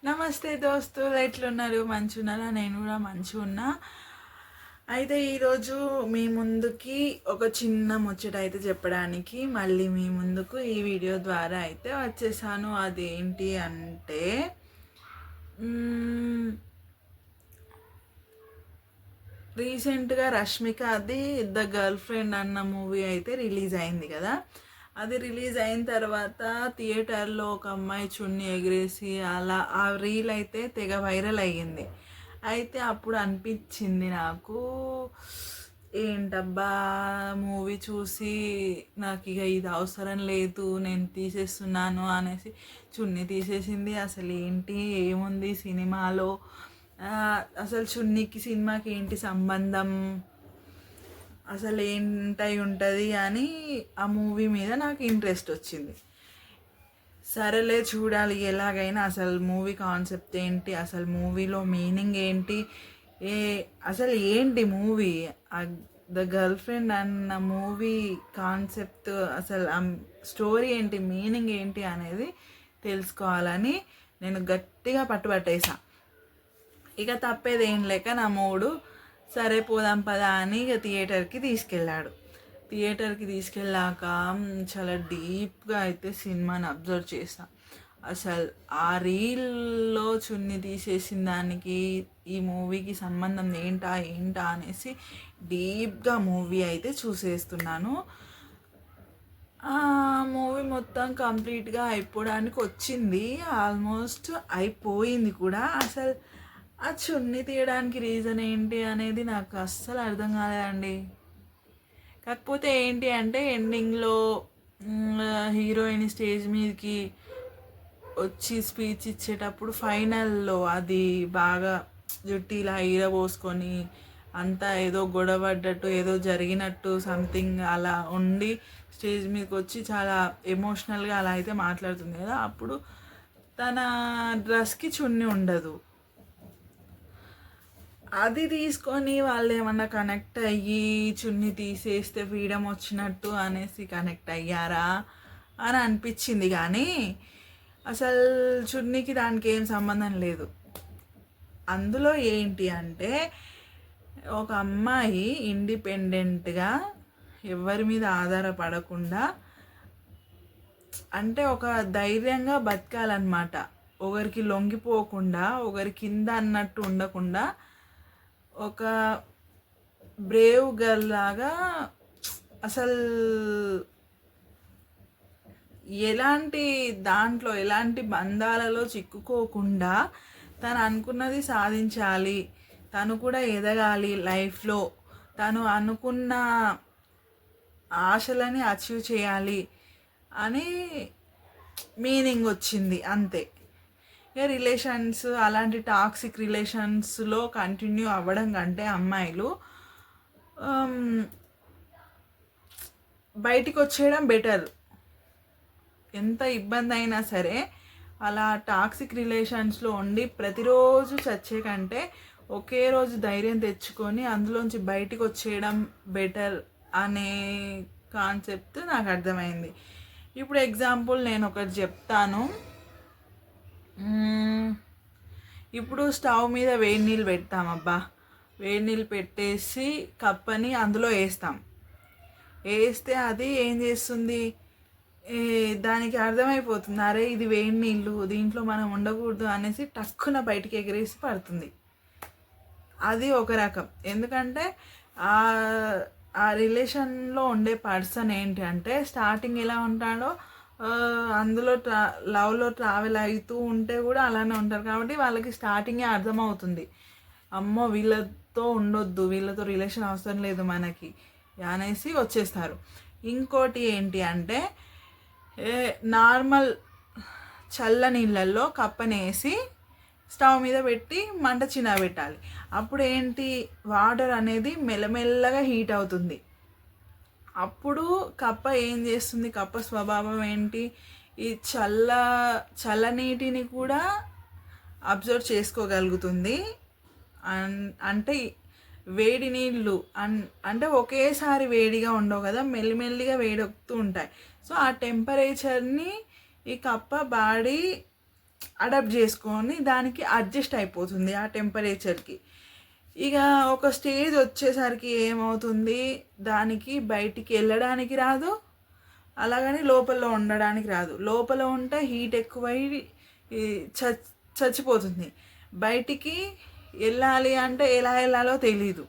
నమస్తే దోస్తులు, ఎట్లున్నారు? మంచున్నారా? నేను కూడా మంచిగా ఉన్నా. అయితే ఈరోజు మీ ముందుకి ఒక చిన్న ముచ్చట అయితే చెప్పడానికి మళ్ళీ మీ ముందుకు ఈ వీడియో ద్వారా అయితే వచ్చేసాను. అదేంటి అంటే రీసెంట్గా రష్మిక అది ద గర్ల్ ఫ్రెండ్ అన్న మూవీ అయితే రిలీజ్ అయింది కదా. అది రిలీజ్ అయిన తర్వాత థియేటర్లో ఒక అమ్మాయి చున్నీ ఎగిరేసి అలా ఆ రీల్ అయితే తెగ వైరల్ అయ్యింది. అయితే అప్పుడు అనిపించింది నాకు, ఏంటబ్బా మూవీ చూసి నాకు ఇక ఇది అవసరం లేదు, నేను తీసేస్తున్నాను అనేసి చున్నీ తీసేసింది. అసలు ఏంటి ఏముంది సినిమాలో, అసలు చున్నీకి సినిమాకి ఏంటి సంబంధం, అసలు ఏంటై ఉంటుంది అని ఆ మూవీ మీద నాకు ఇంట్రెస్ట్ వచ్చింది. సరేలే చూడాలి ఎలాగైనా, అసలు మూవీ కాన్సెప్ట్ ఏంటి, అసలు మూవీలో మీనింగ్ ఏంటి, అసలు ఏంటి మూవీ ద గర్ల్ ఫ్రెండ్ అన్న మూవీ కాన్సెప్ట్, అసలు ఆ స్టోరీ ఏంటి, మీనింగ్ ఏంటి అనేది తెలుసుకోవాలని నేను గట్టిగా పట్టుబట్టేసా. ఇక తప్పేది ఏం లేక నా మూడు సరే పోదాం పదా అని ఇక థియేటర్కి తీసుకెళ్ళాక చాలా డీప్గా అయితే సినిమాని అబ్జర్వ్ చేసా. అసలు ఆ రీల్లో చున్నీ తీసేసిన దానికి ఈ మూవీకి సంబంధం ఏంటా అనేసి డీప్గా మూవీ అయితే చూసేస్తున్నాను. ఆ మూవీ మొత్తం కంప్లీట్గా అయిపోవడానికి వచ్చింది, ఆల్మోస్ట్ అయిపోయింది కూడా. అసలు ఆ చున్నీ తీయడానికి రీజన్ ఏంటి అనేది నాకు అస్సలు అర్థం కాలేదండి. కాకపోతే ఏంటి అంటే ఎండింగ్లో హీరోయిన్ స్టేజ్ మీదకి వచ్చి స్పీచ్ ఇచ్చేటప్పుడు ఫైనల్లో అది బాగా జుట్టు ఇలా పోసుకొని అంతా ఏదో గొడవడ్డట్టు ఏదో జరిగినట్టు సంథింగ్ అలా ఉండి స్టేజ్ మీదకి వచ్చి చాలా ఎమోషనల్గా అలా అయితే మాట్లాడుతుంది కదా. అప్పుడు తన డ్రెస్కి చున్నీ ఉండదు. అది తీసుకొని వాళ్ళు ఏమన్నా కనెక్ట్ అయ్యి చున్నీ తీసేస్తే ఫ్రీడమ్ వచ్చినట్టు అనేసి కనెక్ట్ అయ్యారా అని అనిపించింది. కానీ అసలు చున్నీకి దానికి ఏం సంబంధం లేదు. అందులో ఏంటి అంటే ఒక అమ్మాయి ఇండిపెండెంట్గా ఎవరి మీద ఆధారపడకుండా, అంటే ఒక ధైర్యంగా బతకాలన్నమాట. ఒకరికి లొంగిపోకుండా, ఒకరి కింద అన్నట్టు ఉండకుండా ఒక బ్రేవ్ గర్ల్ లాగా, అసలు ఎలాంటి బంధాలలో చిక్కుకోకుండా తను అనుకున్నది సాధించాలి, తను కూడా ఎదగాలి లైఫ్లో, తను అనుకున్న ఆశలని అచీవ్ చేయాలి అని మీనింగ్ వచ్చింది అంతే. రిలేషన్స్ అలాంటి టాక్సిక్ రిలేషన్స్లో కంటిన్యూ అవ్వడం కంటే అమ్మాయిలు బయటికి వచ్చేయడం బెటర్. ఎంత ఇబ్బంది అయినా సరే అలా టాక్సిక్ రిలేషన్స్లో ఉండి ప్రతిరోజు చచ్చే కంటే ఒకే రోజు ధైర్యం తెచ్చుకొని అందులోంచి బయటికి వచ్చేయడం బెటర్ అనే కాన్సెప్ట్ నాకు అర్థమైంది. ఇప్పుడు ఎగ్జాంపుల్ నేను ఒకటి చెప్తాను. ఇప్పుడు స్టవ్ మీద వేడి నీళ్ళు పెడతామబ్బా, వేడి నీళ్ళు పెట్టేసి కప్పని అందులో వేస్తే అది ఏం చేస్తుంది, దానికి అర్థమైపోతుంది అరే ఇది వేడి నీళ్ళు, దీంట్లో మనం ఉండకూడదు అనేసి టక్కున బయటికి ఎగిరేసి పడుతుంది. అది ఒక రకం. ఎందుకంటే ఆ రిలేషన్లో ఉండే పర్సన్ ఏంటి అంటే స్టార్టింగ్ ఎలా ఉంటాడో అందులో లవ్లో ట్రావెల్ అవుతూ ఉంటే కూడా అలానే ఉంటారు. కాబట్టి వాళ్ళకి స్టార్టింగే అర్థమవుతుంది, అమ్మో వీళ్ళతో ఉండొద్దు, వీళ్ళతో రిలేషన్ అవసరం లేదు మనకి అనేసి వచ్చేస్తారు. ఇంకోటి ఏంటి అంటే నార్మల్ చల్ల నీళ్ళల్లో కప్పనేసి స్టవ్ మీద పెట్టి మంట చిన్న పెట్టాలి. అప్పుడు ఏంటి, వాటర్ అనేది మెల్లమెల్లగా హీట్ అవుతుంది. అప్పుడు కప్ప ఏం చేస్తుంది, కప్ప స్వభావం ఏంటి, ఈ చల్లనీటిని కూడా అబ్జర్వ్ చేసుకోగలుగుతుంది. అంటే వేడి నీళ్ళు అంటే ఒకేసారి వేడిగా ఉండవు కదా, మెల్లిమెల్లిగా వేడెక్కుతూ ఉంటాయి. సో ఆ టెంపరేచర్ని ఈ కప్ప బాడీ అడాప్ట్ చేసుకొని దానికి అడ్జస్ట్ అయిపోతుంది ఆ టెంపరేచర్కి. ఇక ఒక స్టేజ్ వచ్చేసరికి ఏమవుతుంది, దానికి బయటికి వెళ్ళడానికి రాదు, అలాగని లోపల ఉండడానికి రాదు. లోపల ఉంటే హీట్ ఎక్కువై చచ్చిపోతుంది. బయటికి వెళ్ళాలి అంటే ఎలా వెళ్ళాలో తెలీదు,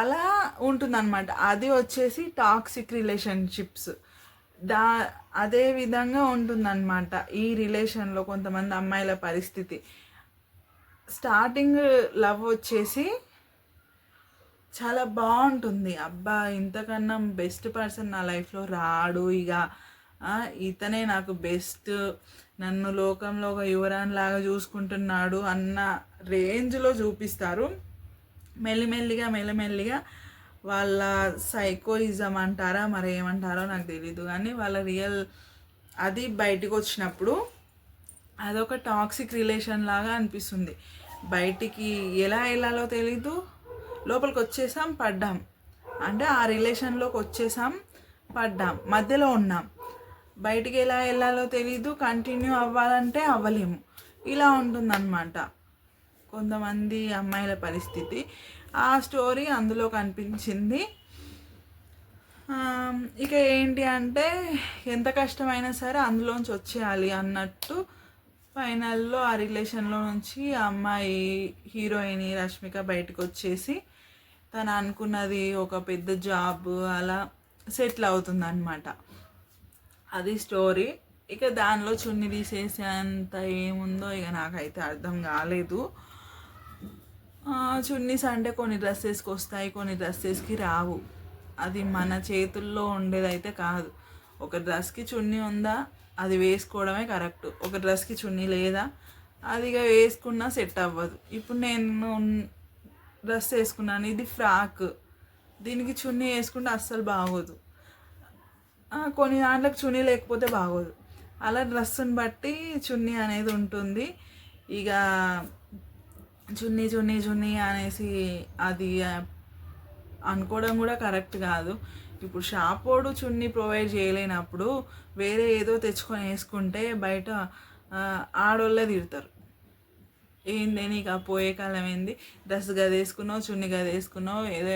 అలా ఉంటుందన్నమాట. అది వచ్చేసి టాక్సిక్ రిలేషన్షిప్స్. అదే విధంగా ఉంటుందన్నమాట ఈ రిలేషన్లో కొంతమంది అమ్మాయిల పరిస్థితి. స్టార్టింగ్ లవ్ వచ్చేసి చాలా బాగుంటుంది, అబ్బా ఇంతకన్నా బెస్ట్ పర్సన్ నా లైఫ్లో రాడు, ఇక ఇతనే నాకు బెస్ట్, నన్ను లోకంలో ఒక యువరాన్ లాగా చూసుకుంటున్నాడు అన్న రేంజ్లో చూపిస్తారు. మెల్లిమెల్లిగా వాళ్ళ సైకోయిజం అంటారా మరి ఏమంటారో నాకు తెలీదు, కానీ వాళ్ళ రియల్ అది బయటకు వచ్చినప్పుడు అదొక టాక్సిక్ రిలేషన్ లాగా అనిపిస్తుంది. బయటికి ఎలా వెళ్ళాలో తెలీదు, లోపలికి వచ్చేసాం పడ్డాం, అంటే ఆ రిలేషన్లోకి వచ్చేసాం పడ్డాం, మధ్యలో ఉన్నాం. బయటికి ఎలా వెళ్ళాలో తెలీదు, కంటిన్యూ అవ్వాలంటే అవ్వలేము. ఇలా ఉంటుందన్నమాట కొంతమంది అమ్మాయిల పరిస్థితి. ఆ స్టోరీ అందులో కనిపించింది. ఇక ఏంటి అంటే ఎంత కష్టమైనా సరే అందులోంచి వచ్చేయాలి అన్నట్టు ఫైనల్లో ఆ రిలేషన్లో నుంచి ఆ అమ్మాయి హీరోయిన్ రష్మిక బయటకు వచ్చేసి తను అనుకున్నది ఒక పెద్ద జాబ్ అలా సెటిల్ అవుతుంది అన్నమాట. అది స్టోరీ. ఇక దానిలో చున్ని తీసేసేంత ఏముందో ఇక నాకైతే అర్థం కాలేదు. చున్నీస్ అంటే కొన్ని డ్రెస్సెస్కి వస్తాయి, కొన్ని డ్రెస్సెస్కి రావు. అది మన చేతుల్లో ఉండేదైతే కాదు. ఒక డ్రెస్కి చున్నీ ఉందా అది వేసుకోవడమే కరెక్ట్, ఒక డ్రెస్కి చున్నీ లేదా అది ఇక వేసుకున్నా సెట్ అవ్వదు. ఇప్పుడు నేను డ్రెస్ వేసుకున్నాను, ఇది ఫ్రాక్, దీనికి చున్నీ వేసుకుంటే అస్సలు బాగోదు, కొన్ని దాంట్లోకి చున్నీ లేకపోతే బాగోదు. అలా డ్రెస్సుని బట్టి చున్నీ అనేది ఉంటుంది. ఇక చున్నీ చున్నీ చున్నీ అనేసి అది అనుకోవడం కూడా కరెక్ట్ కాదు. ఇప్పుడు షాప్ వాడు చున్నీ ప్రొవైడ్ చేయలేనప్పుడు వేరే ఏదో తెచ్చుకొని వేసుకుంటే బయట ఆడోళ్ళే తిడతారు, ఏంది నీకు ఆ పోయే కాలం ఏంది, డ్రెస్ గది వేసుకున్నావు, చున్నీ గది వేసుకున్నావు, ఏదో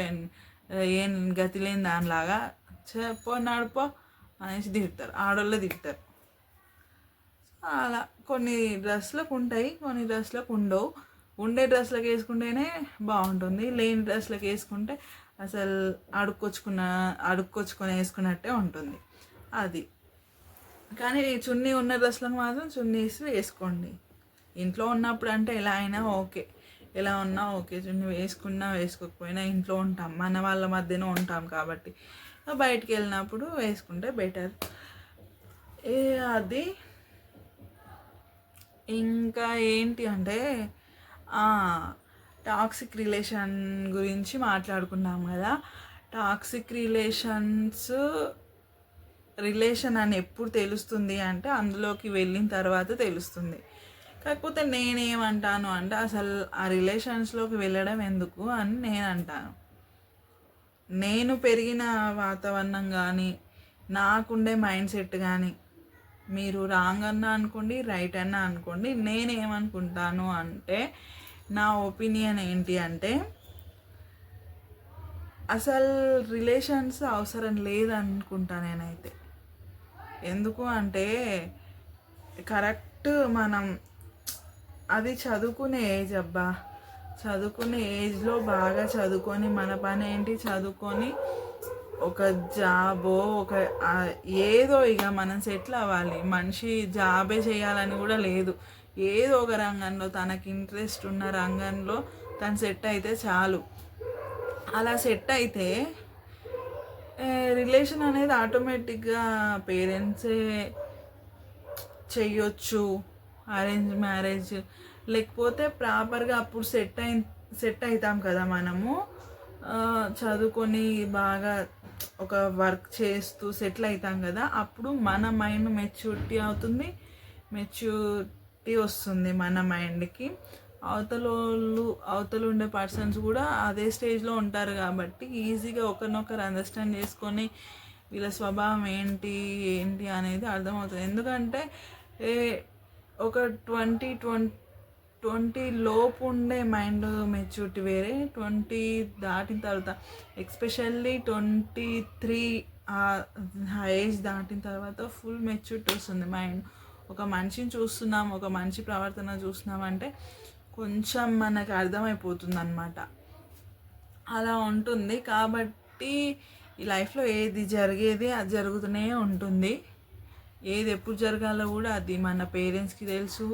ఏం గతి లేని దానిలాగా చెప్పో నడుపో అనేసి తిడతారు, ఆడోళ్ళే తిడతారు. అలా కొన్ని డ్రెస్లకు ఉంటాయి, కొన్ని డ్రెస్లకు ఉండవు. ఉండే డ్రెస్లకు వేసుకుంటేనే బాగుంటుంది, లేని డ్రెస్లకు వేసుకుంటే అసలు అడుక్కొచ్చుకొని వేసుకున్నట్టే ఉంటుంది అది. కానీ చున్నీ ఉన్న డ్రెస్లకు మాత్రం చున్నీస్ వేసుకోండి. ఇంట్లో ఉన్నప్పుడు అంటే ఎలా అయినా ఓకే, ఎలా ఉన్నా ఓకే, చున్నీ వేసుకున్నా వేసుకోకపోయినా ఇంట్లో ఉంటాం, మన వాళ్ళ మధ్యన ఉంటాం కాబట్టి బయటికి వెళ్ళినప్పుడు వేసుకుంటే బెటర్. అది ఇంకా ఏంటి అంటే టాక్సిక్ రిలేషన్ గురించి మాట్లాడుకున్నాం కదా. టాక్సిక్ రిలేషన్ అని ఎప్పుడు తెలుస్తుంది అంటే అందులోకి వెళ్ళిన తర్వాత తెలుస్తుంది. కాకపోతే నేనేమంటాను అంటే అసలు ఆ రిలేషన్స్లోకి వెళ్ళడం ఎందుకు అని నేను అంటాను. నేను పెరిగిన వాతావరణం కానీ నాకుండే మైండ్ సెట్ కానీ మీరు రాంగ్ అన్నా అనుకోండి, రైట్ అన్నా అనుకోండి, నేనేమనుకుంటాను అంటే నా ఒపీనియన్ ఏంటి అంటే అసలు రిలేషన్స్ అవసరం లేదనుకుంటా నేనైతే. ఎందుకు అంటే కరెక్ట్ మనం అది చదువుకునే ఏజ్, అబ్బా చదువుకునే ఏజ్లో బాగా చదువుకొని మన పని ఏంటి చదువుకొని ఒక జాబో ఒక ఏదో ఇక మనం సెటిల్ అవ్వాలి. మనిషి జాబే చేయాలని కూడా లేదు, ఏదో ఒక రంగంలో తనకి ఇంట్రెస్ట్ ఉన్న రంగంలో తను సెట్ అయితే చాలు. అలా సెట్ అయితే రిలేషన్ అనేది ఆటోమేటిక్గా పేరెంట్సే చెయ్యొచ్చు, అరేంజ్ మ్యారేజ్, లేకపోతే ప్రాపర్గా అప్పుడు సెట్ అవుతాం కదా మనము, చదువుకొని బాగా ఒక వర్క్ చేస్తూ సెటిల్ అవుతాం కదా, అప్పుడు మన మైండ్ మెచ్యూరిటీ అవుతుంది, మెచ్యూరిటీ వస్తుంది మన మైండ్కి. అవతల ఉండే పర్సన్స్ కూడా అదే స్టేజ్లో ఉంటారు కాబట్టి ఈజీగా ఒకరినొకరు అండర్స్టాండ్ చేసుకొని వీళ్ళ స్వభావం ఏంటి ఏంటి అనేది అర్థమవుతుంది. ఎందుకంటే ఒక 20 లోపు ఉండే మైండ్ మెచ్యూరిటీ వేరే, 20 దాటిన తర్వాత ఎస్పెషల్లీ 23 ఏజ్ దాటిన తర్వాత ఫుల్ మెచ్యూరిటీ వస్తుంది మైండ్. ఒక మనిషిని చూస్తున్నాం, ఒక మనిషి ప్రవర్తన చూస్తున్నాం అంటే కొంచెం మనకు అర్థమైపోతుంది అన్నమాట. అలా ఉంటుంది. కాబట్టి ఈ లైఫ్లో ఏది జరిగేది అది జరుగుతూనే ఉంటుంది. ఏది ఎప్పుడు జరగాలో కూడా అది మన పేరెంట్స్కి తెలుసు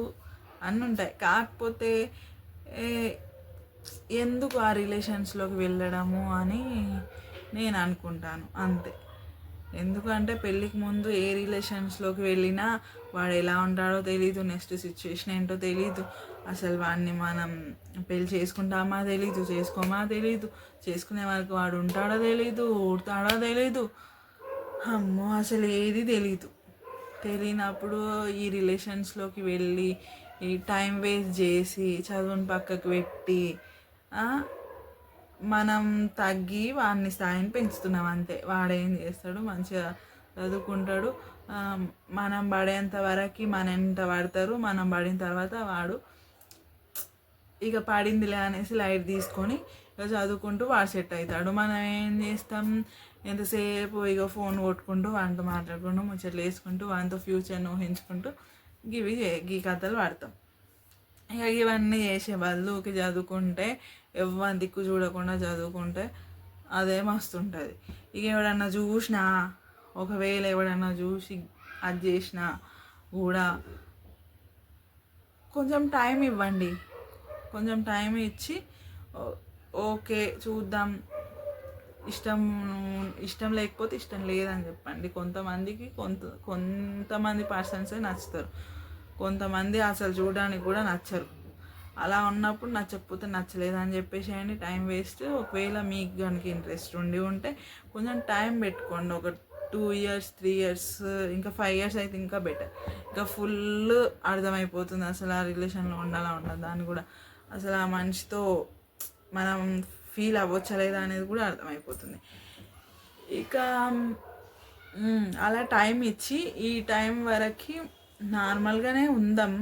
అన్నీ ఉంటాయి. కాకపోతే ఎందుకు ఆ రిలేషన్స్లోకి వెళ్ళడము అని నేను అనుకుంటాను అంతే. ఎందుకంటే పెళ్ళికి ముందు ఏ రిలేషన్స్లోకి వెళ్ళినా వాడు ఎలా ఉంటాడో తెలీదు, నెక్స్ట్ సిచ్యువేషన్ ఏంటో తెలీదు, అసలు వాడిని మనం పెళ్ళి చేసుకుంటామా తెలీదు, చేసుకోమా తెలీదు, చేసుకునే వరకు వాడు ఉంటాడో తెలీదు, ఊడతాడో తెలీదు, అమ్మో అసలు ఏది తెలీదు. తెలియనప్పుడు ఈ రిలేషన్స్లోకి వెళ్ళి ఈ టైం వేస్ట్ చేసి చదువుని పక్కకు పెట్టి మనం తగ్గి వాడిని స్థాయిని పెంచుతున్నాం అంతే. వాడేం చేస్తాడు, మంచిగా చదువుకుంటాడు, మనం పడేంత వరకు మన ఎంత పడతారు, మనం పడిన తర్వాత వాడు ఇక పడిందిలే అనేసి లైట్ తీసుకొని ఇక చదువుకుంటూ వాడు సెట్ అవుతాడు. మనం ఏం చేస్తాం, ఎంతసేపు ఇక ఫోన్ కొట్టుకుంటూ వాడితో మాట్లాడుకుంటూ ముచ్చట్లు వేసుకుంటూ వాడితో ఫ్యూచర్ని ఊహించుకుంటూ గీ కథలు పడతాం. ఇక ఇవన్నీ చేసే బదులు చదువుకుంటే ఎవరి దిక్కు చూడకుండా చదువుకుంటే అదే మస్తుంటుంది. ఇక ఎవడన్నా చూసినా, ఒకవేళ ఎవడన్నా చూసి అది చేసినా కూడా కొంచెం టైం ఇవ్వండి. కొంచెం టైం ఇచ్చి ఓకే చూద్దాం, ఇష్టం లేకపోతే ఇష్టం లేదని చెప్పండి. కొంతమంది పర్సన్సే నచ్చుతారు, కొంతమంది అసలు చూడడానికి కూడా నచ్చరు. అలా ఉన్నప్పుడు నచ్చకపోతే నచ్చలేదని చెప్పేసేయండి, టైం వేస్ట్. ఒకవేళ మీకు కనుక ఇంట్రెస్ట్ ఉంటే కొంచెం టైం పెట్టుకోండి, ఒక 2 years 3 years ఇంకా 5 years అయితే ఇంకా బెటర్. ఇంకా ఫుల్ అర్థమైపోతుంది అసలు ఆ రిలేషన్లో ఉండాలా ఉండదు దాన్ని కూడా, అసలు ఆ మనిషితో మనం ఫీల్ అవ్వచ్చలేదా అనేది కూడా అర్థమైపోతుంది. ఇక అలా టైం ఇచ్చి ఈ టైం వరకు నార్మల్గానే ఉందాం,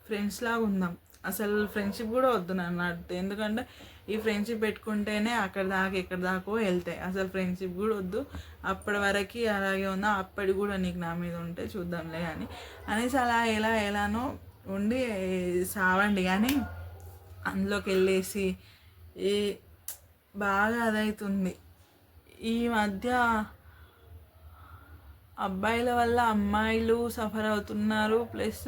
ఫ్రెండ్స్ లాగా ఉందాం. అసలు ఫ్రెండ్షిప్ కూడా వద్దు నన్ను అడిగితే. ఎందుకంటే ఈ ఫ్రెండ్షిప్ పెట్టుకుంటేనే అక్కడ దాకా ఎక్కడ దాకో వెళ్తాయి. అసలు ఫ్రెండ్షిప్ కూడా వద్దు, అప్పటి వరకు అలాగే ఉందా, అప్పటి కూడా నీకు నా మీద ఉంటే చూద్దాంలే అని అనేసి అలా ఎలానో ఉండి సావండి. కానీ అందులోకి వెళ్ళేసి బాగా అదవుతుంది. ఈ మధ్య అబ్బాయిల వల్ల అమ్మాయిలు సఫర్ అవుతున్నారు, ప్లస్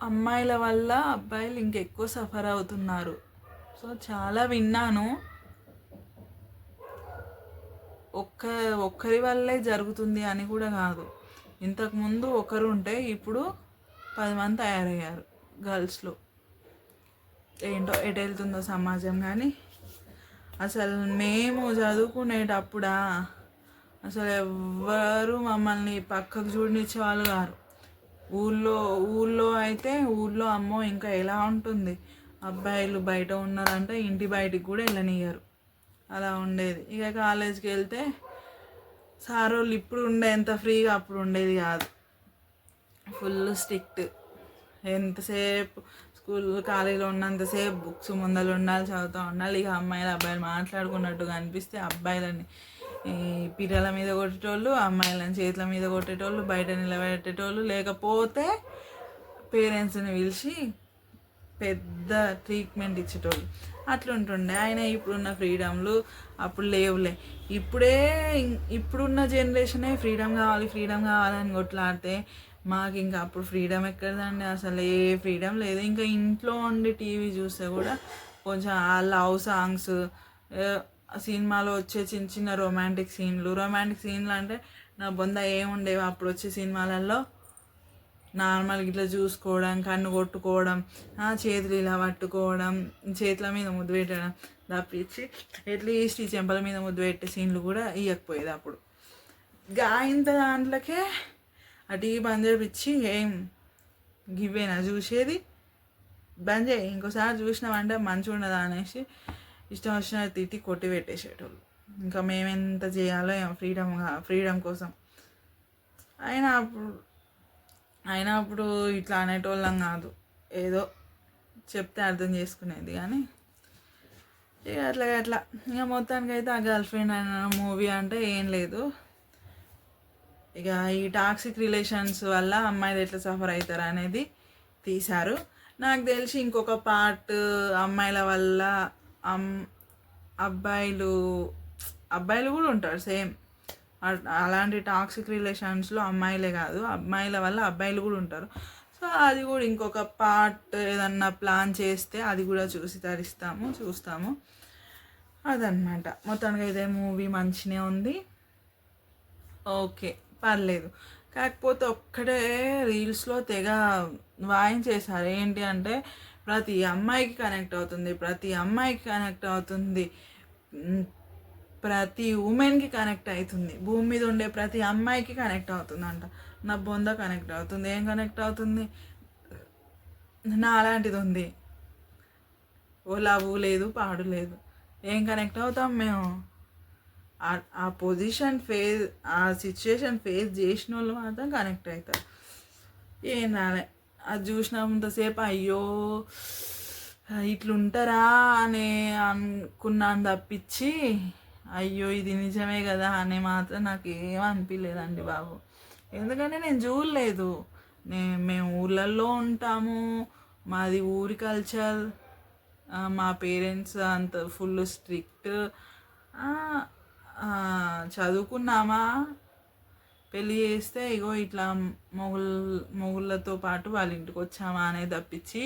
అమ్మాయిల వల్ల అబ్బాయిలు ఇంకెక్కువ సఫర్ అవుతున్నారు. సో చాలా విన్నాను. ఒక్కరి వల్లే జరుగుతుంది అని కూడా కాదు. ఇంతకుముందు ఒకరు ఉంటే ఇప్పుడు 10 మంది తయారయ్యారు గర్ల్స్లో. ఏంటో ఎటు వెళ్తుందో సమాజం. కానీ అసలు మేము చదువుకునేటప్పుడా అసలు ఎవ్వరు మమ్మల్ని పక్కకు చూడనిచ్చేవాళ్ళు కాదు. ఊళ్ళో అయితే అమ్మో ఇంకా ఎలా ఉంటుంది, అబ్బాయిలు బయట ఉన్నారంటే ఇంటి బయటికి కూడా వెళ్ళనియ్యరు, అలా ఉండేది. ఇక కాలేజ్కి వెళ్తే సార్ వాళ్ళు ఇప్పుడు ఎంత ఫ్రీగా అప్పుడు ఉండేది కాదు, ఫుల్ స్ట్రిక్ట్. ఎంతసేపు కాలేజీలో ఉన్నంతసేపు బుక్స్ ముందలు ఉండాలి, చదువుతూ ఉండాలి. ఇక అబ్బాయిలు మాట్లాడుకున్నట్టుగా అనిపిస్తే అబ్బాయిలని పిల్లల మీద కొట్టేటోళ్ళు, అమ్మాయిలను చేతుల మీద కొట్టేటోళ్ళు, బయట నిలబెట్టేటోళ్ళు, లేకపోతే పేరెంట్స్ని పిలిచి పెద్ద ట్రీట్మెంట్ ఇచ్చేటోళ్ళు అట్లుంటుండే. ఆయన ఇప్పుడున్న ఫ్రీడమ్లు అప్పుడు లేవులే. ఇప్పుడున్న జనరేషనే ఫ్రీడమ్ కావాలని కొట్లాడితే మాకు ఇంకా అప్పుడు ఫ్రీడమ్ ఎక్కడదండి, అసలు ఏ ఫ్రీడమ్ లేదు. ఇంకా ఇంట్లో ఉండి టీవీ చూస్తే కూడా కొంచెం ఆ లవ్ సాంగ్స్, సినిమాలో వచ్చే చిన్న చిన్న రొమాంటిక్ సీన్లు అంటే నా బొంద ఏముండేవి అప్పుడు వచ్చే సినిమాలలో. నార్మల్గా ఇట్లా చూసుకోవడం, కన్ను కొట్టుకోవడం, చేతులు ఇలా పట్టుకోవడం, చేతుల మీద ముద్దు పెట్టడం తప్పించి అట్లీస్ట్ ఈ చెంపల మీద ముద్దు పెట్టే సీన్లు కూడా ఇవ్వకపోయేది అప్పుడు. ఇంత దాంట్లోకే ఆ టీవీ బంద్ చేపించి ఏం గివ్వేనా చూసేది. బంద్ చేయి, ఇంకోసారి చూసినామంటే మంచిగా ఉండదా అనేసి ఇష్టం వచ్చిన తిట్టి కొట్టి పెట్టేసేటోళ్ళు. ఇంకా మేమెంత చేయాలో ఫ్రీడమ్ కోసం. అయినా అప్పుడు ఇట్లా అనేటోళ్ళం కాదు, ఏదో చెప్తే అర్థం చేసుకునేది. కానీ ఇక అట్లా ఇక మొత్తానికి అయితే ఆ గర్ల్ ఫ్రెండ్ అయిన మూవీ అంటే ఏం లేదు, ఇక ఈ టాక్సిక్ రిలేషన్స్ వల్ల అమ్మాయిలు ఎట్లా సఫర్ అవుతారు అనేది తీశారు. నాకు తెలిసి ఇంకొక పార్ట్ అమ్మాయిల వల్ల అబ్బాయిలు కూడా ఉంటారు సేమ్. అలాంటి టాక్సిక్ రిలేషన్స్లో అమ్మాయిలే కాదు, అమ్మాయిల వల్ల అబ్బాయిలు కూడా ఉంటారు. సో అది కూడా ఇంకొక పార్ట్ ఏదన్నా ప్లాన్ చేస్తే అది కూడా చూస్తాము అదనమాట. మొత్తానికి అయితే మూవీ మంచిగా ఉంది, ఓకే పర్లేదు. కాకపోతే ఒక్కడే రీల్స్లో తెగ వాయించేశారు. ఏంటి అంటే ప్రతి అమ్మాయికి కనెక్ట్ అవుతుంది, ప్రతి ఉమెన్కి కనెక్ట్ అవుతుంది, భూమి మీద ఉండే ప్రతి అమ్మాయికి కనెక్ట్ అవుతుంది అంట. నా బొంద కనెక్ట్ అవుతుంది. ఏం కనెక్ట్ అవుతుంది? నా అలాంటిది ఉంది, ఓ లవ్ లేదు పాడు లేదు, ఏం కనెక్ట్ అవుతాం మేము? ఆ పొజిషన్ ఆ సిచ్యుయేషన్ ఫేస్ చేసిన వాళ్ళు మాత్రం కనెక్ట్ అవుతారు. ఏం రాలే, అది చూసినంతసేపు అయ్యో ఇట్లుంటారా అని అనుకున్నాను తప్పించి అయ్యో ఇది నిజమే కదా అని మాత్రం నాకు ఏమనిపించలేదండి బాబు. ఎందుకంటే నేను చూడలేదు, మేము ఊళ్ళల్లో ఉంటాము, మాది ఊరి కల్చర్, మా పేరెంట్స్ అంత ఫుల్ స్ట్రిక్ట్, చదువుకున్నామా పెళ్ళి చేస్తే ఇగో ఇట్లా మొగుళ్ళతో పాటు వాళ్ళ ఇంటికి వచ్చామా అనేది తప్పించి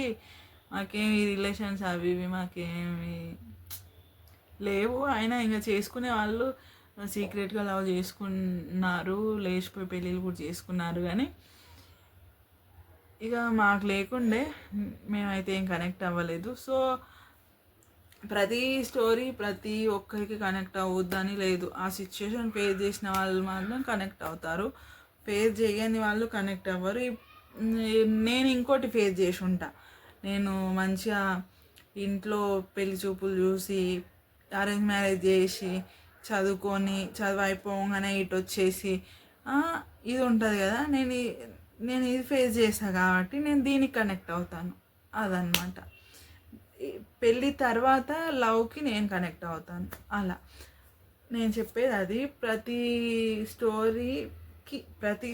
మాకేమి రిలేషన్స్ అవి ఇవి మాకేమి లేవు. అయినా ఇంకా చేసుకునే వాళ్ళు సీక్రెట్గా లవ్ చేసుకున్నారు, లేచిపోయి పెళ్ళిళ్ళు కూడా చేసుకున్నారు. కానీ ఇక మాకు లేకుండే, మేమైతే ఏం కనెక్ట్ అవ్వలేదు. సో ప్రతి స్టోరీ ప్రతి ఒక్కరికి కనెక్ట్ అవ్వద్దని లేదు, ఆ సిచ్యుయేషన్ ఫేస్ చేసిన వాళ్ళు మాత్రం కనెక్ట్ అవుతారు, ఫేస్ చేయని వాళ్ళు కనెక్ట్ అవ్వరు. నేను ఇంకోటి ఫేస్ చేసి ఉంటా, నేను మంచిగా ఇంట్లో పెళ్లి చూపులు చూసి అరేంజ్ మ్యారేజ్ చేసి చదువు అయిపోగానే ఇటు వచ్చేసి ఇది ఉంటుంది కదా, నేను ఇది ఫేస్ చేశాను కాబట్టి నేను దీనికి కనెక్ట్ అవుతాను. అదనమాట. పెళ్ళి తర్వాత లవ్కి నేను కనెక్ట్ అవుతాను. అలా నేను చెప్పేది అది. ప్రతి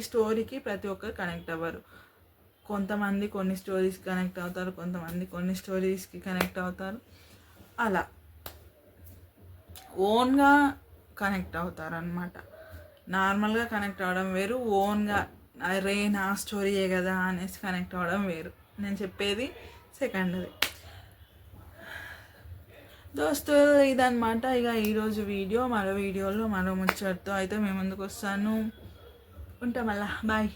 స్టోరీకి ప్రతి ఒక్కరు కనెక్ట్ అవ్వరు. కొంతమంది కొన్ని స్టోరీస్కి కనెక్ట్ అవుతారు, కొంతమంది కొన్ని స్టోరీస్కి కనెక్ట్ అవుతారు. అలా ఓన్గా కనెక్ట్ అవుతారు అన్నమాట. నార్మల్గా కనెక్ట్ అవ్వడం వేరు, ఓన్గా అరే నా స్టోరీయే కదా అనేసి కనెక్ట్ అవ్వడం వేరు. నేను చెప్పేది సెకండ్ది. దోస్తులు ఇదనమాట ఇక ఈరోజు వీడియో. మరో వీడియోలో మరో ముచ్చటతో అయితే మేము ముందుకు వస్తాను. ఉంటాం మళ్ళా, బాయ్.